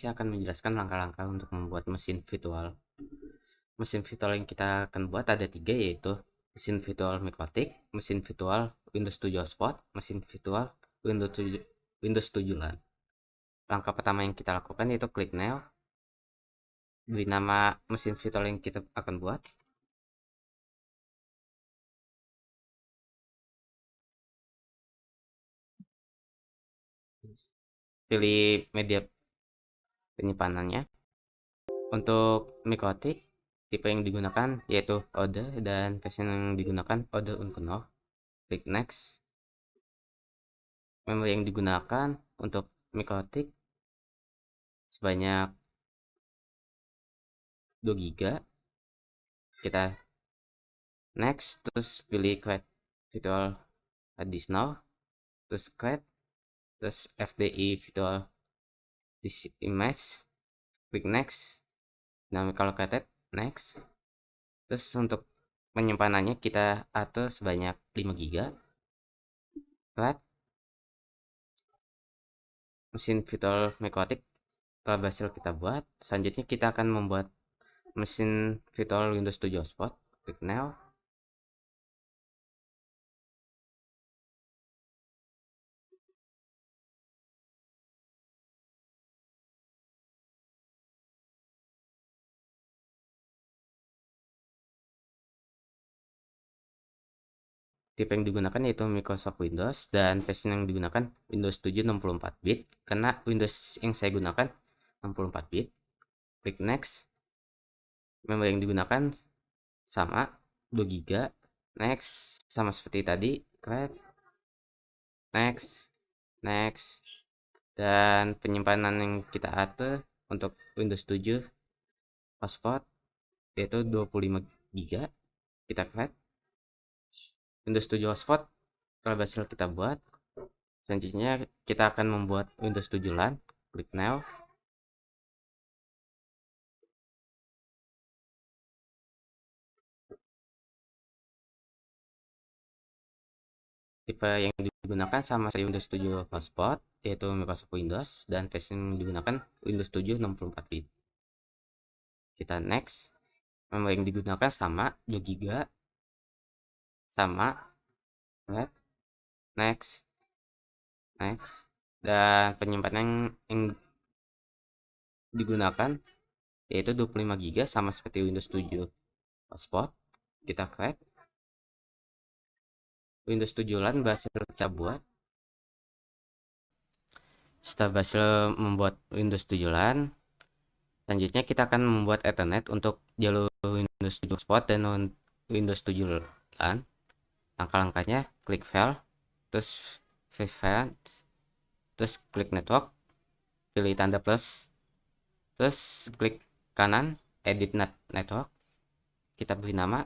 saya akan menjelaskan langkah-langkah untuk membuat mesin virtual. Mesin virtual yang kita akan buat ada 3, yaitu mesin virtual Micotic, mesin virtual Windows 7 Hotspot, mesin virtual Windows 7 LAN. Langkah pertama yang kita lakukan yaitu klik New, beri nama mesin virtual yang kita akan buat. Pilih media penyimpanannya. Untuk Micotic, tipe yang digunakan yaitu Ode dan versi yang digunakan Ode Unknown. Klik Next. Memori yang digunakan untuk Micotic sebanyak 2 GB. Kita Next, terus pilih Create Virtual Additional, terus Create, terus FDI Virtual Image. Klik Next. Dynamical Located, Next. Terus untuk penyimpanannya kita atur sebanyak 5 GB. Create. Mesin virtual Micotic telah berhasil kita buat. Selanjutnya kita akan membuat mesin virtual Windows 7 Hotspot. Klik New. Tipe yang digunakan yaitu Microsoft Windows dan versi yang digunakan Windows 7 64 bit, karena Windows yang saya gunakan 64 bit. Klik Next. Memori yang digunakan sama 2 GB. Next, sama seperti tadi. Create. Next. Next. Dan penyimpanan yang kita atur untuk Windows 7 Hotspot yaitu 25 GB. Kita create. Windows 7 Hotspot telah berhasil kita buat. Selanjutnya kita akan membuat Windows 7 LAN. Klik New. Tipe yang digunakan sama seperti Windows 7 Hotspot, yaitu Microsoft Windows, dan versi yang digunakan Windows 7 64 bit. Kita Next. Memori yang digunakan sama 2 GB. Sama. Next. Next. Dan penyimpanan yang digunakan yaitu 25 GB, sama seperti Windows 7 Hotspot. Kita create. Windows 7 LAN berhasil kita buat. Setelah berhasil membuat Windows 7 LAN, selanjutnya kita akan membuat Ethernet untuk jalur Windows 7 Hotspot dan Windows 7 LAN. Langkah-langkahnya, klik File, terus File, terus klik Network, pilih tanda plus, terus klik kanan Edit Network. Kita beri nama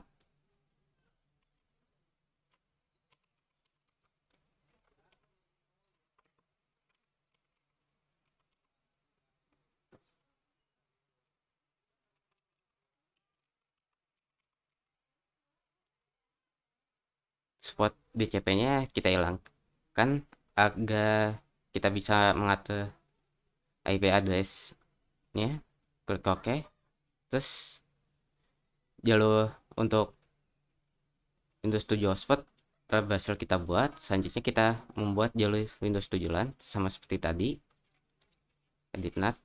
spot DCP-nya kita hilangkan agar kita bisa mengatur IP address-nya. Klik OK. Terus jalur untuk Windows 7 Hotspot telah berhasil kita buat. Selanjutnya kita membuat jalur Windows 7 LAN sama seperti tadi. Edit NAT.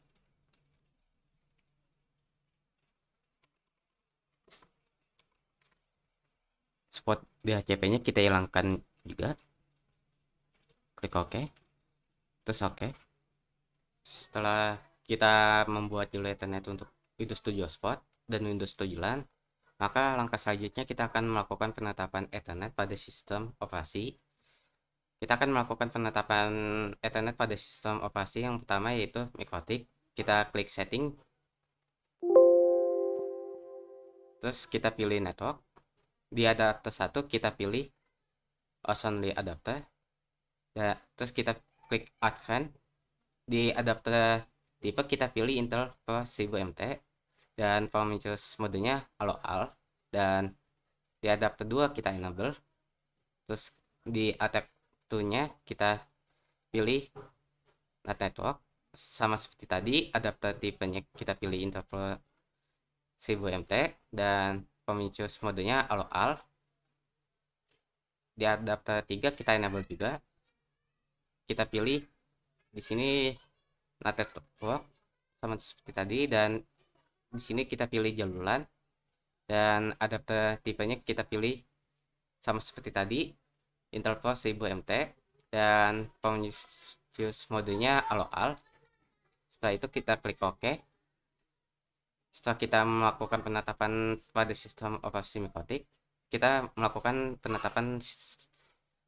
Spot DHCP-nya kita hilangkan juga. Klik OK. Terus OK. Setelah kita membuat jalur Ethernet untuk Windows 7 Hotspot dan Windows 7 LAN, maka langkah selanjutnya kita akan melakukan penetapan Ethernet pada sistem operasi. Kita akan melakukan penetapan Ethernet pada sistem operasi yang pertama yaitu Micotic. Kita klik Setting, terus kita pilih Network. Di adapter 1 kita pilih Only Adapter, terus kita klik Advanced. Di adapter tipe kita pilih Intel Pro 1000 MT dan parameters modenya Allow All, dan di adapter 2 kita enable. Terus di adapter 2 nya kita pilih NAT Network, sama seperti tadi, adapter tipenya kita pilih interval 1000 mt dan pemicu modenya allow all. Di adapter 3 kita enable juga. Kita pilih di sini not network sama seperti tadi, dan di sini kita pilih jaluran, dan adapter tipenya kita pilih sama seperti tadi, interval 1000 mt, dan pemicu modenya allow all. Setelah itu kita klik OK. Setelah kita melakukan penetapan pada sistem operasi Micotic, kita melakukan penetapan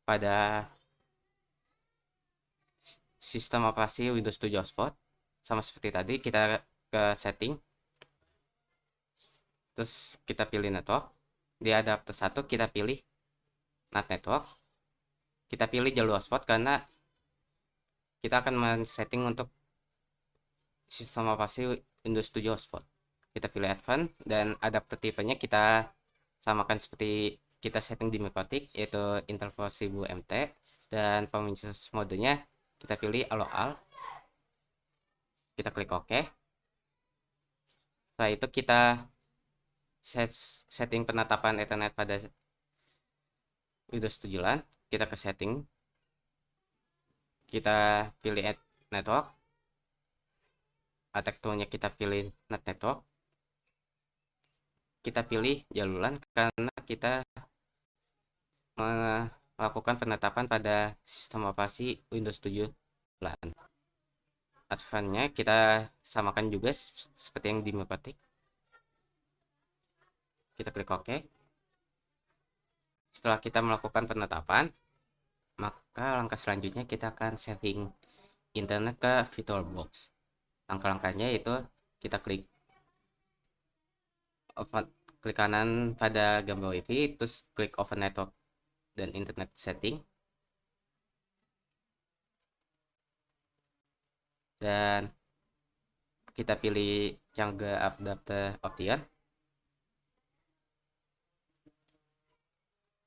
pada sistem operasi Windows 7 Hotspot. Sama seperti tadi, kita ke setting, terus kita pilih network. Di adapter 1 kita pilih NAT network. Kita pilih jalur hotspot karena kita akan men-setting untuk sistem operasi Windows 7 Hotspot. Kita pilih advance, dan adapter tipenya kita samakan seperti kita setting di Micotic, yaitu interval 1000 mt, dan pemicu modenya kita pilih allow all. Kita klik OK. Setelah itu kita setting penetapan Ethernet pada Windows 7 LAN. Kita ke setting, kita pilih add network, attack toolnya kita pilih NAT network, kita pilih jalur LAN karena kita melakukan penetapan pada sistem operasi Windows 7 LAN. Advance-nya kita samakan juga seperti yang di Micotic. Kita klik OK. Setelah kita melakukan penetapan, maka langkah selanjutnya kita akan setting internet ke VirtualBox. Langkah-langkahnya yaitu kita klik kanan pada gambar WiFi, terus klik Open Network dan Internet Setting, dan kita pilih Change Adapter Option.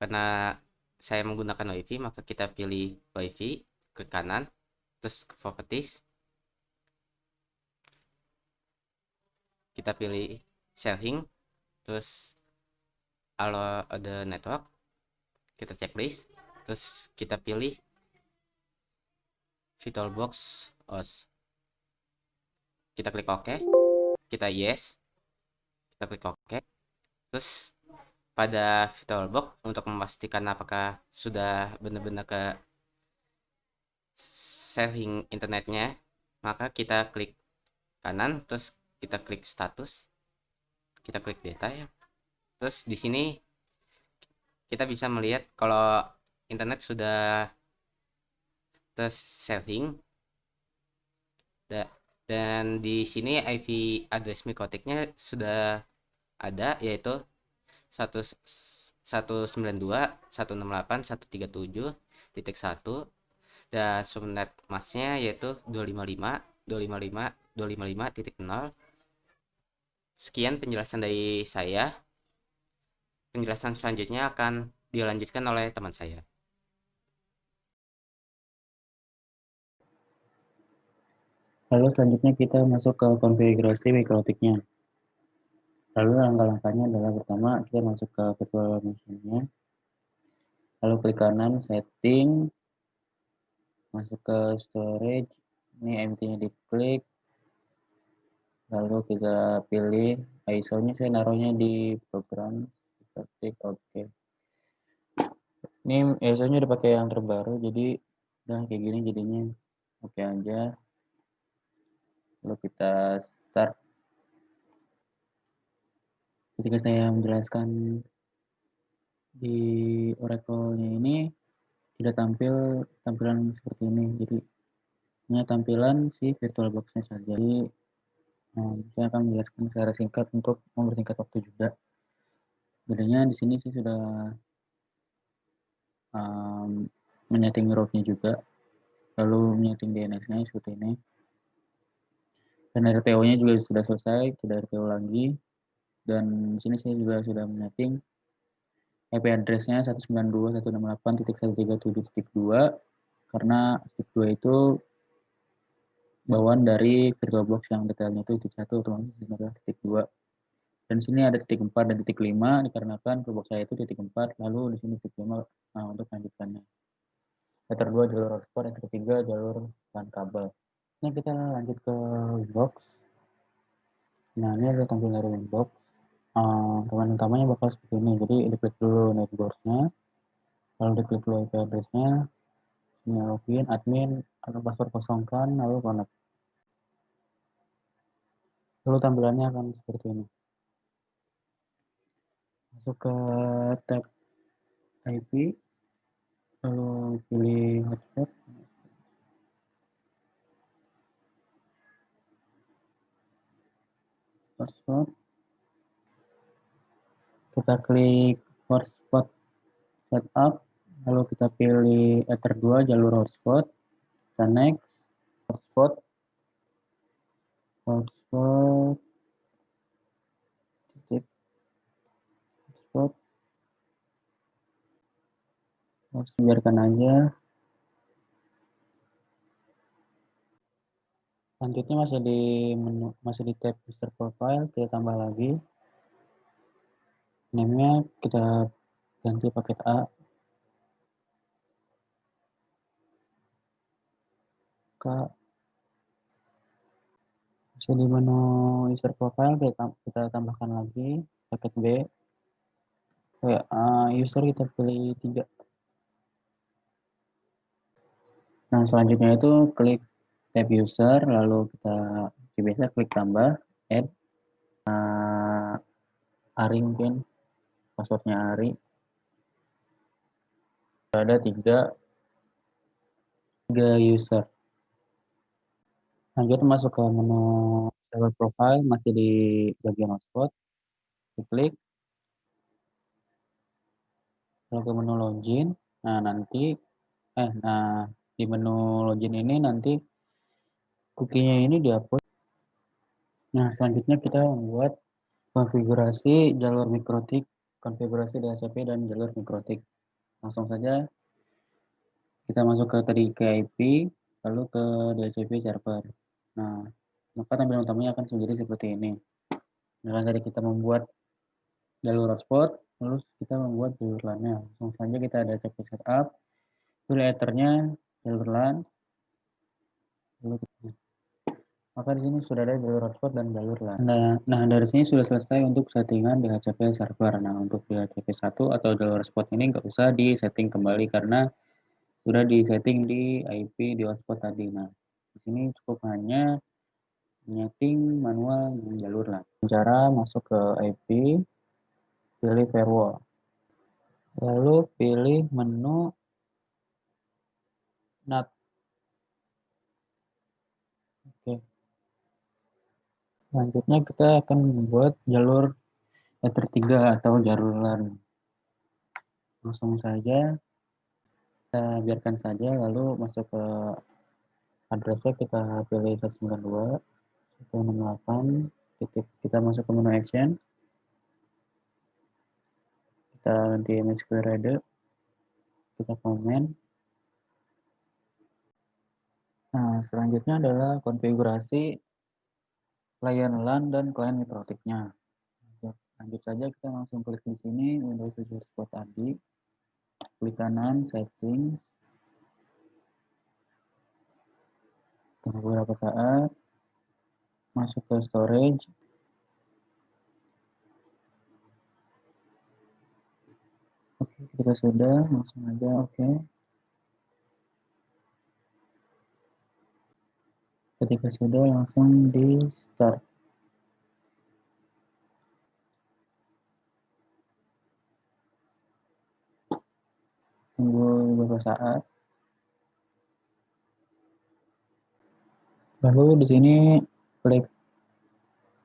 Karena saya menggunakan WiFi, maka kita pilih WiFi, klik kanan, terus ke Properties, kita pilih Sharing, terus Allow the Network, kita checklist, terus kita pilih VirtualBox OS. Kita klik OK, kita yes, kita klik OK. Terus pada VirtualBox, untuk memastikan apakah sudah benar-benar ke sharing internetnya, maka kita klik kanan, terus kita klik status, kita klik detail. Terus di sini kita bisa melihat kalau internet sudah ter-sharing, dan di sini IP address Micotic-nya sudah ada, yaitu 192.168.137.1, dan subnet masknya yaitu 255.255.255.0. Sekian penjelasan dari saya. Penjelasan selanjutnya akan dilanjutkan oleh teman saya. Lalu selanjutnya kita masuk ke konfigurasi Micotic-nya. Lalu langkah-langkahnya adalah pertama kita masuk ke virtual machine-nya. Lalu klik kanan setting, masuk ke storage. Ini empty-nya diklik. Lalu kita pilih ISO-nya, saya naruhnya di program. Kita klik OK. Ini ISO-nya udah pakai yang terbaru, jadi udah kayak gini jadinya. Oke aja. Lalu kita start. Ketika saya menjelaskan di Oracle-nya ini tidak tampil tampilan seperti ini, jadi hanya tampilan si VirtualBox-nya saja. Jadi saya akan menjelaskan secara singkat untuk mempersingkat waktu juga. Bedanya di sini saya sudah menyeting route-nya juga, lalu menyeting DNS-nya seperti ini, dan RTO-nya juga sudah selesai, tidak RTO lagi. Dan di sini saya juga sudah menyeting IP address-nya 192.168.137.2, karena titik 2 itu bawaan dari VirtualBox yang detailnya itu titik 1, otomatis ini adalah titik 2. Dan di sini ada titik 4 dan titik 5 dikarenakan VirtualBox saya itu titik 4, lalu di sini titik 5 untuk lanjutannya. Meter 2 jalur hotspot, meter 3 jalur LAN kabel. Nah, kita lanjut ke Winbox. Nah, ini adalah tampilan dari Winbox. Teman utamanya bakal seperti ini. Jadi diklik dulu networknya, lalu diklik dulu IP address-nya, login, admin, atau password kosongkan, lalu connect. Lalu tampilannya akan seperti ini. Masuk ke tab IP, lalu pilih hotspot, kita klik hotspot setup, lalu kita pilih Ether 2 jalur hotspot, kita next, hotspot, titik, hotspot, biarkan aja. Selanjutnya masih di tab user profile, kita tambah lagi. Name-nya kita ganti paket A. Masih di menu user profile, kita tambahkan lagi paket B. User kita pilih 3. Nah, selanjutnya itu klik tab user, lalu kita biasa klik tambah, add, Ari mungkin, passwordnya Ari. Ada 3 user. Lanjut masuk ke menu server profile, masih di bagian hotspot, diklik, lalu ke menu login. Nah, di menu login ini nanti cookie-nya ini dihapus. Nah, selanjutnya kita membuat konfigurasi jalur mikrotik, konfigurasi DHCP dan jalur mikrotik. Langsung saja kita masuk ke tadi ke IP, lalu ke DHCP server. Nah, maka tampilan utamanya akan menjadi seperti ini. Nah, tadi kita membuat jalur hotspot, lalu kita membuat jalur LAN-nya. Langsung saja kita ada DHCP setup, pilih ethernya jalur LAN, lalu maka di sini sudah ada jalur hotspot dan jalur LAN. Nah, dari sini sudah selesai untuk settingan DHCP server. Nah, untuk DHCP 1 atau jalur hotspot ini nggak usah disetting kembali karena sudah disetting di IP di hotspot tadi. Nah, di sini cukup hanya setting manual jalur LAN. Cara masuk ke IP, pilih firewall, lalu pilih menu NAT. Oke. Selanjutnya kita akan membuat jalur Ether 3 atau jalur LAN. Langsung saja kita biarkan saja, lalu masuk ke addressnya, kita pilih 192.168, kita masuk ke menu action, kita ganti image query, kita komen. Nah, selanjutnya adalah konfigurasi client LAN dan client mikrotiknya. Lanjut saja, kita langsung klik di sini Windows 7 Hotspot tadi, klik kanan setting, tunggu beberapa saat, masuk ke storage, oke, kita sudah, langsung aja oke. Ketika sudah, langsung di start. Tunggu beberapa saat. Lalu di sini klik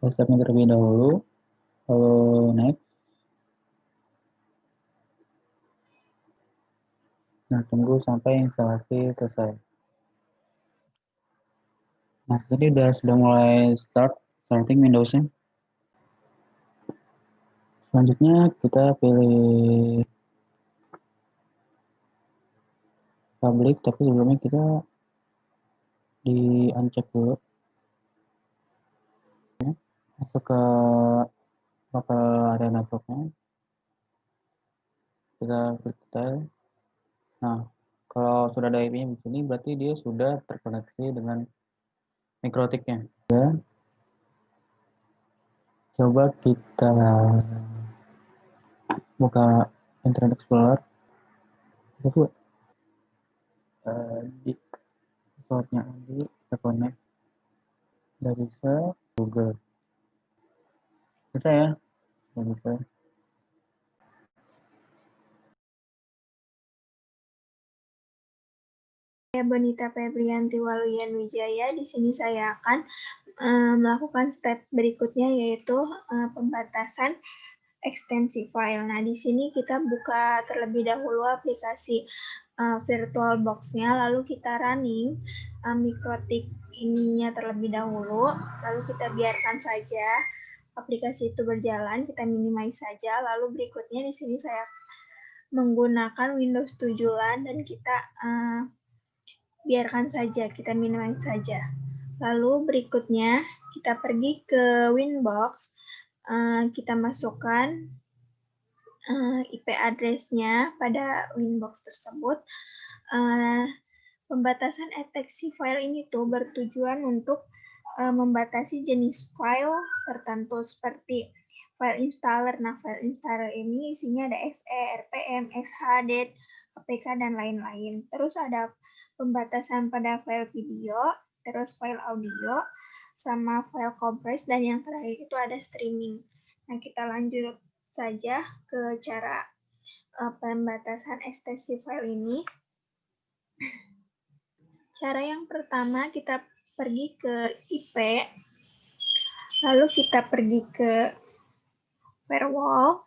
restartnya terlebih dahulu, lalu next. Nah, tunggu sampai instalasi selesai. Nah, jadi sudah mulai starting Windows-nya. Selanjutnya kita pilih public, tapi sebelumnya kita di uncheck dulu, masuk ke local area networknya, kita klik detail. Nah, kalau sudah ada IP-nya di sini, berarti dia sudah terkoneksi dengan mikrotiknya. Dan coba kita buka Internet Explorer. Itu di passwordnya Andi, kita connect dari Google. Bisa ya? Bisa. Saya Bonita Febrianti Waluyan Wijaya. Di sini saya akan melakukan step berikutnya, yaitu pembatasan ekstensi file. Nah, di sini kita buka terlebih dahulu aplikasi VirtualBox-nya, lalu kita running mikrotik ininya terlebih dahulu, lalu kita biarkan saja aplikasi itu berjalan, kita minimize saja, lalu berikutnya di sini saya menggunakan Windows 7 LAN dan kita biarkan saja, kita minimize saja. Lalu berikutnya kita pergi ke Winbox, kita masukkan IP address-nya pada Winbox tersebut. Pembatasan eteksi file ini tuh bertujuan untuk membatasi jenis file tertentu seperti file installer. Nah, file installer ini isinya ada exe, rpm, shd, apk, dan lain-lain. Terus ada pembatasan pada file video, terus file audio, sama file compress, dan yang terakhir itu ada streaming. Nah, kita lanjut saja ke cara pembatasan ekstensi file ini. Cara yang pertama, kita pergi ke IP, lalu kita pergi ke firewall.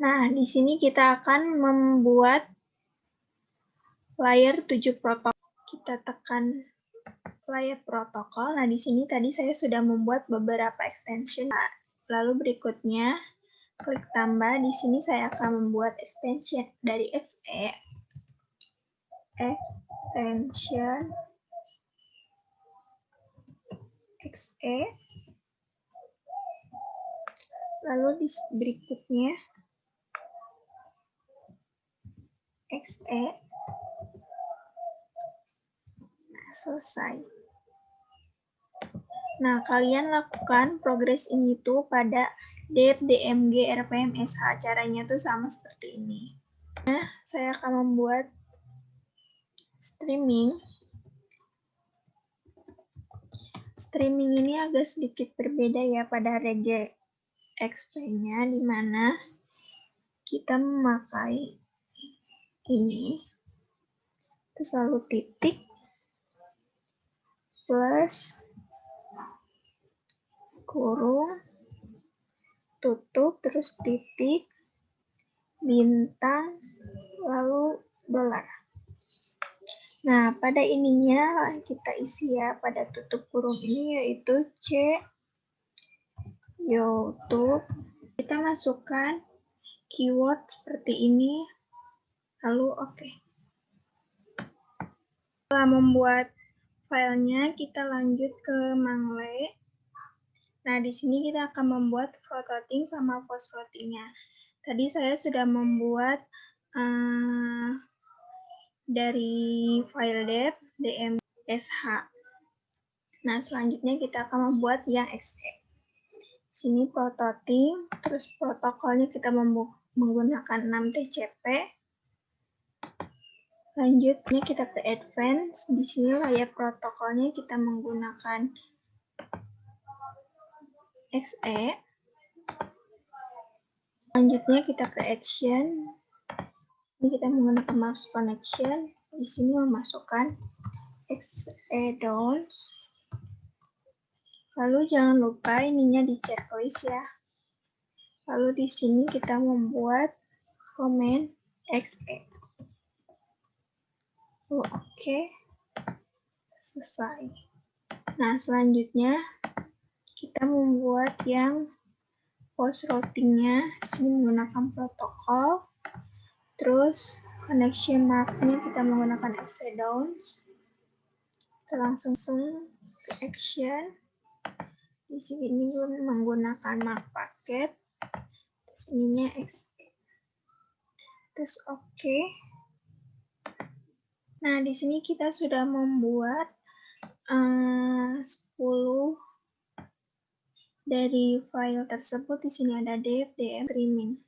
Nah, di sini kita akan membuat layer 7 protokol. Kita tekan layer protokol. Nah, di sini tadi saya sudah membuat beberapa extension. Nah, lalu berikutnya, klik tambah. Di sini saya akan membuat extension dari exe. Extension exe. Lalu di berikutnya exe. Nah, selesai. Nah, kalian lakukan progres ini tuh pada dep, dmg, rpm, sh. Caranya tuh sama seperti ini. Nah, saya akan membuat streaming. Streaming ini agak sedikit berbeda ya pada regexp-nya, di mana kita memakai ini, terus lalu titik, plus, kurung, tutup, terus titik, bintang, lalu dolar. Nah, pada ininya kita isi ya, pada tutup kurung ini yaitu C YouTube. Kita masukkan keyword seperti ini, lalu oke. Setelah membuat filenya, kita lanjut ke Mangle. Nah, di sini kita akan membuat phototing sama post floating-nya. Tadi saya sudah membuat dari file dep, dm, sh. Nah, selanjutnya kita akan membuat yang exe. Sini phototing, terus protokolnya kita menggunakan 6TCP. Lanjutnya kita ke advance. Di sini layer protokolnya kita menggunakan exe. Selanjutnya kita ke action. Ini kita menggunakan mouse connection. Di sini memasukkan exe downs. Lalu jangan lupa ininya di checklist ya. Lalu di sini kita membuat comment exe. Oke. Selesai. Nah, selanjutnya kita membuat yang post routing-nya. Sini menggunakan protokol. Terus connection mark-nya kita menggunakan exe downs. Kita langsung ke action. Di sini menggunakan mark paket. Terus ininya terus oke. Nah, di sini kita sudah membuat 10 dari file tersebut. Di sini ada dev, dm, streaming.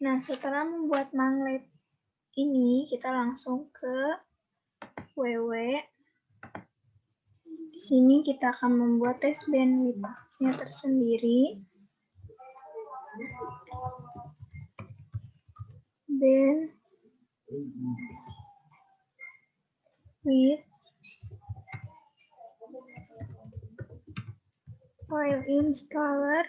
Nah, setelah membuat manglet ini, kita langsung ke ww. Di sini kita akan membuat tes bandwidth-nya tersendiri. Bandwidth file installer.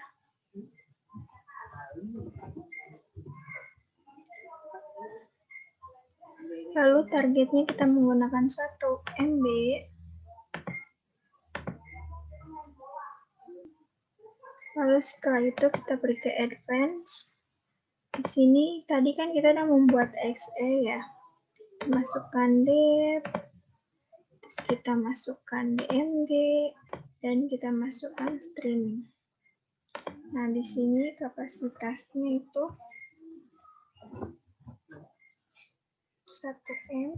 Lalu targetnya kita menggunakan 1 MB. Lalu setelah itu kita beri ke advance. Di sini tadi kan kita udah membuat XE ya. Masukkan dev, terus kita masukkan DMG, dan kita masukkan streaming. Nah, di sini kapasitasnya itu 1M.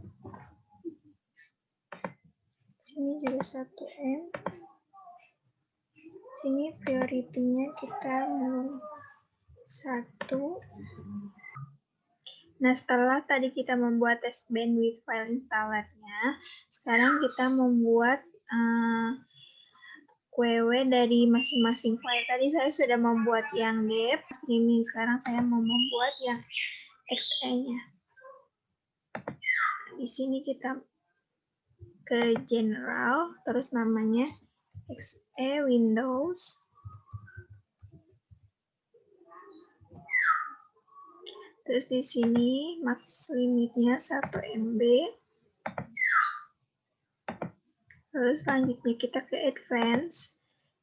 Sini juga 1M. Sini priority-nya kita 1. Nah, setelah tadi kita membuat tes bandwidth file installernya, sekarang kita membuat QW dari masing-masing file. Tadi saya sudah membuat yang dev, streaming. Sekarang saya mau membuat yang XE-nya. Di sini kita ke general, terus namanya XE Windows. Terus di sini max limitnya 1 MB. Lalu selanjutnya kita ke advance.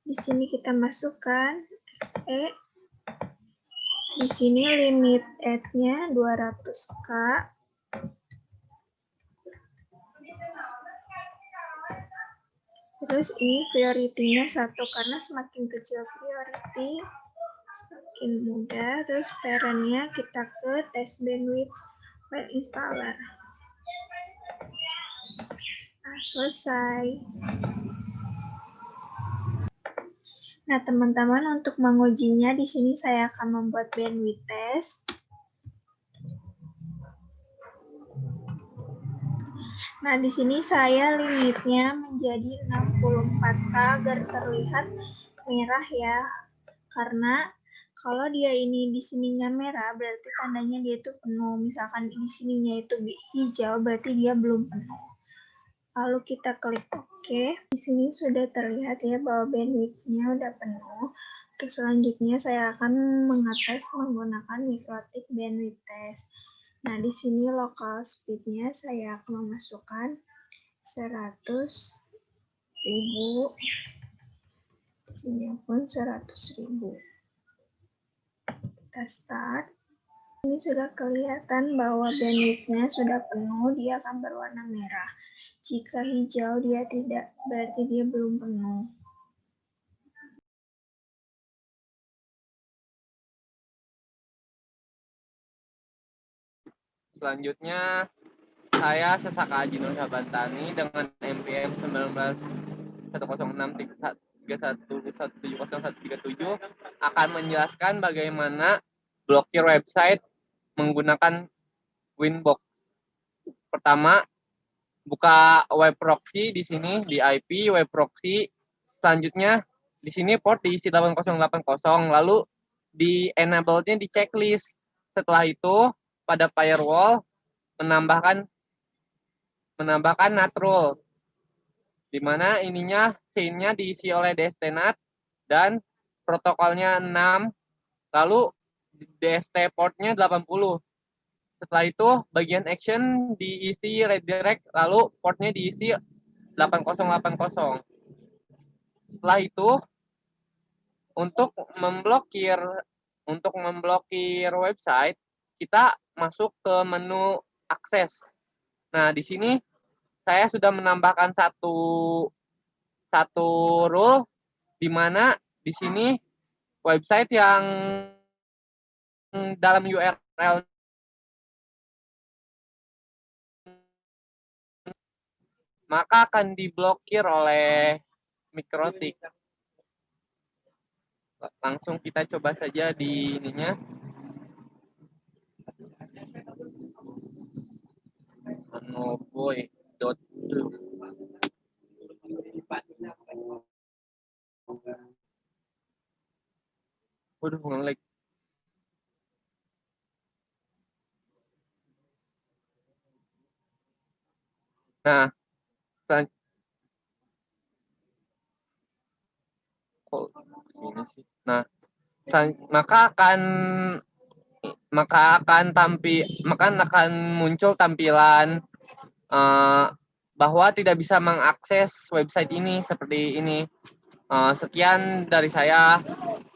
Di sini kita masukkan XE. Di sini limit add-nya 200K. Terus ini priority-nya 1 karena semakin kecil priority semakin mudah. Terus parent-nya kita ke test bandwidth file installer. Nah, selesai. Nah, teman-teman, untuk mengujinya di sini saya akan membuat bandwidth test. Nah, di sini saya limitnya menjadi 64K agar terlihat merah ya. Karena kalau dia ini di sininya merah, berarti tandanya dia itu penuh. Misalkan di sininya itu hijau, berarti dia belum penuh. Lalu kita klik OK. Di sini sudah terlihat ya bahwa bandwidth-nya udah penuh. Terus selanjutnya saya akan mengetes menggunakan MikroTik bandwidth test. Nah, di sini local speed-nya saya akan memasukkan 100.000. Di sini pun 100.000. Kita start. Ini sudah kelihatan bahwa bandwidth-nya sudah penuh, dia akan berwarna merah. Jika hijau dia tidak, berarti dia belum penuh. Selanjutnya, saya Sesaka Ajino Sabantani dengan NPM 19.106.31.170.137 akan menjelaskan bagaimana blokir website menggunakan Winbox. Pertama, buka web proxy di sini di IP web proxy. Selanjutnya di sini port diisi 8080, lalu di enable-nya di checklist. Setelah itu pada firewall menambahkan NAT rule, di mana ininya chain-nya diisi oleh DST-NAT dan protokolnya 6, lalu DST port-nya 80. Setelah itu bagian action diisi redirect, lalu port-nya diisi 8080. Setelah itu untuk memblokir website, kita masuk ke menu akses. Nah, di sini saya sudah menambahkan satu rule di mana di sini website yang dalam URL maka akan diblokir oleh Mikrotik. Langsung kita coba saja di ininya. Noboy.do. Waduh, nge-lag. Nah, ini sih. Nah, maka akan muncul tampilan bahwa tidak bisa mengakses website ini seperti ini. Sekian dari saya.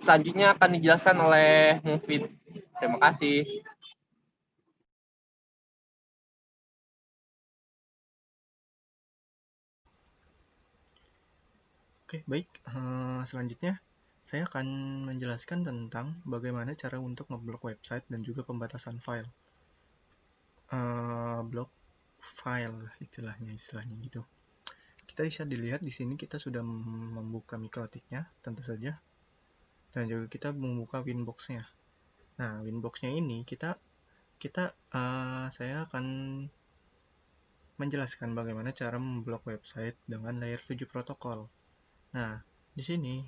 Selanjutnya akan dijelaskan oleh Mufid. Terima kasih. Oke, baik. Selanjutnya, saya akan menjelaskan tentang bagaimana cara untuk ngeblok website dan juga pembatasan file. Blok file istilahnya gitu. Kita bisa dilihat di sini kita sudah membuka Mikrotiknya, tentu saja, dan juga kita membuka Winbox-nya. Nah, Winbox-nya ini saya akan menjelaskan bagaimana cara memblok website dengan layer 7 protokol. Nah, di sini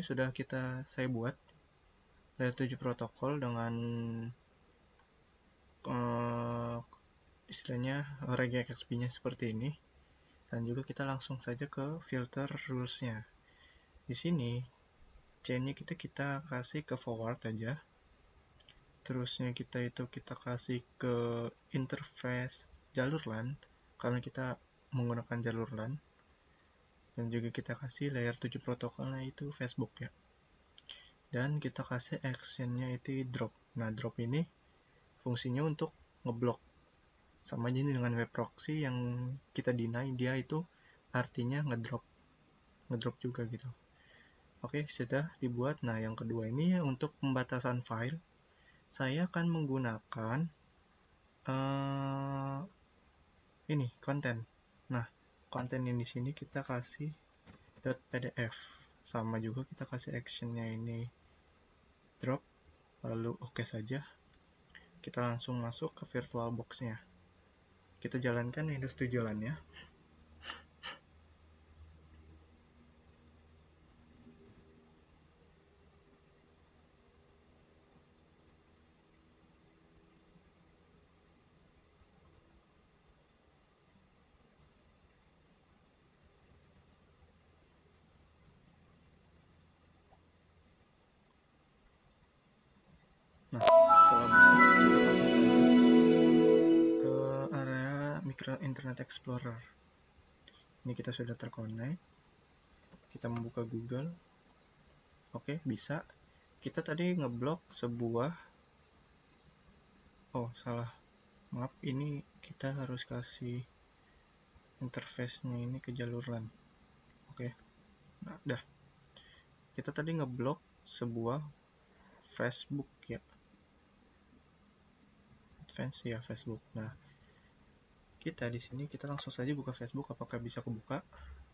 sudah saya buat layer 7 protokol dengan istilahnya regexp-nya seperti ini, dan juga kita langsung saja ke filter rules-nya. Di sini chain-nya kita kasih ke forward aja, terusnya kita kasih ke interface jalur LAN karena kita menggunakan jalur LAN, dan juga kita kasih layer 7 protokolnya itu Facebook ya, dan kita kasih action-nya itu drop. Nah, drop ini fungsinya untuk ngeblok, sama aja dengan web proxy yang kita deny, dia itu artinya ngedrop juga gitu. Oke, sudah dibuat. Nah, yang kedua ini untuk pembatasan file, saya akan menggunakan ini konten. Nah, konten yang di sini kita kasih .pdf, sama juga kita kasih actionnya ini drop, lalu oke saja. Kita langsung masuk ke VirtualBox-nya. Kita jalankan Windows 7 LAN-nya. Nah, setelah buka, kita langsung saja ke area Micro Internet Explorer. Ini kita sudah terconnect. Kita membuka Google. Oke, bisa. Kita tadi ngeblok sebuah... Oh, salah. Maaf, ini kita harus kasih interface-nya ini ke jalur LAN. Oke. Nah, dah. Kita tadi ngeblok sebuah Facebook ya. Advance ya, Facebook. Nah, kita di sini kita langsung saja buka Facebook, apakah bisa kebuka?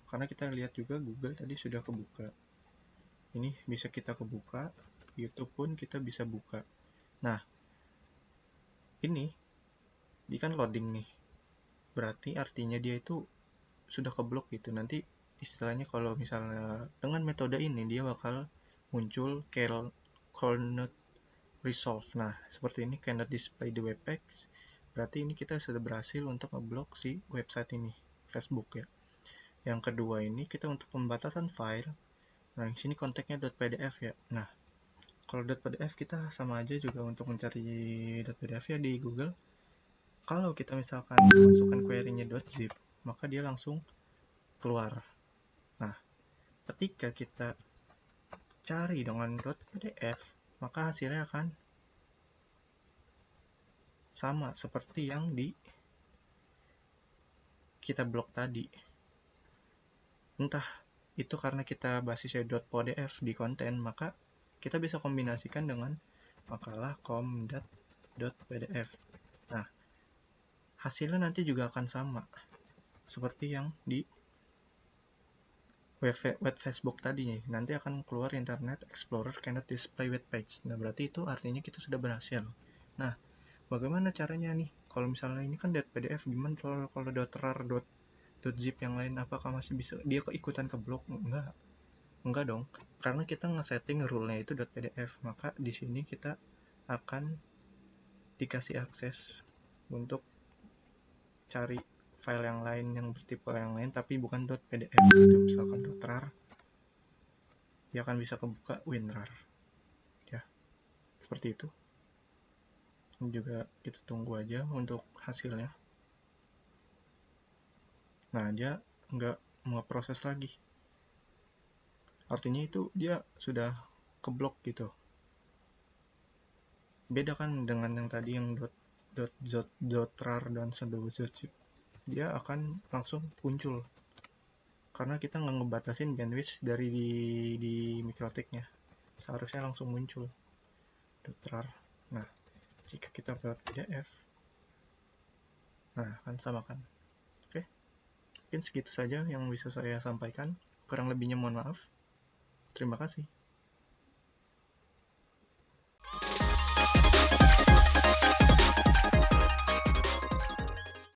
Karena kita lihat juga Google tadi sudah kebuka. Ini bisa kita kebuka, YouTube pun kita bisa buka. Nah, ini kan loading nih. Berarti artinya dia itu sudah keblok gitu. Nanti istilahnya kalau misalnya dengan metode ini dia bakal muncul cannot resolve. Nah, seperti ini, cannot display the webpage. Berarti ini kita sudah berhasil untuk ngeblok si website ini, Facebook ya. Yang kedua ini kita untuk pembatasan file. Nah, di sini konteksnya .pdf ya. Nah, kalau .pdf kita sama aja juga untuk mencari .pdf ya di Google. Kalau kita misalkan masukkan query-nya .zip, maka dia langsung keluar. Nah, ketika kita cari dengan .pdf, maka hasilnya akan sama seperti yang kita blok tadi. Entah itu karena kita basisnya .pdf di konten, maka kita bisa kombinasikan dengan makalah com.pdf. Nah, hasilnya nanti juga akan sama seperti yang di web Facebook tadi nih. Nanti akan keluar Internet Explorer cannot display web page. Nah, berarti itu artinya kita sudah berhasil. Nah, bagaimana caranya nih? Kalau misalnya ini kan .pdf, gimana kalau .rar, .zip yang lain, apakah masih bisa dia ikutan ke blok? Enggak dong, karena kita nge-setting rule-nya itu .pdf, maka di sini kita akan dikasih akses untuk cari file yang lain yang bertipe yang lain tapi bukan .pdf gitu, misalkan .rar, dia akan bisa kebuka WinRAR ya, seperti itu. Ini juga kita tunggu aja untuk hasilnya. Nah, dia nggak proses lagi, artinya itu dia sudah keblok gitu. Beda kan dengan yang tadi yang .rar dan .zip, dia akan langsung muncul karena kita nggak ngebatasin bandwidth dari di mikrotiknya, seharusnya langsung muncul .rar. Nah, jika kita buat PDF, nah kan sama kan. Oke, mungkin segitu saja yang bisa saya sampaikan, kurang lebihnya mohon maaf. Terima kasih.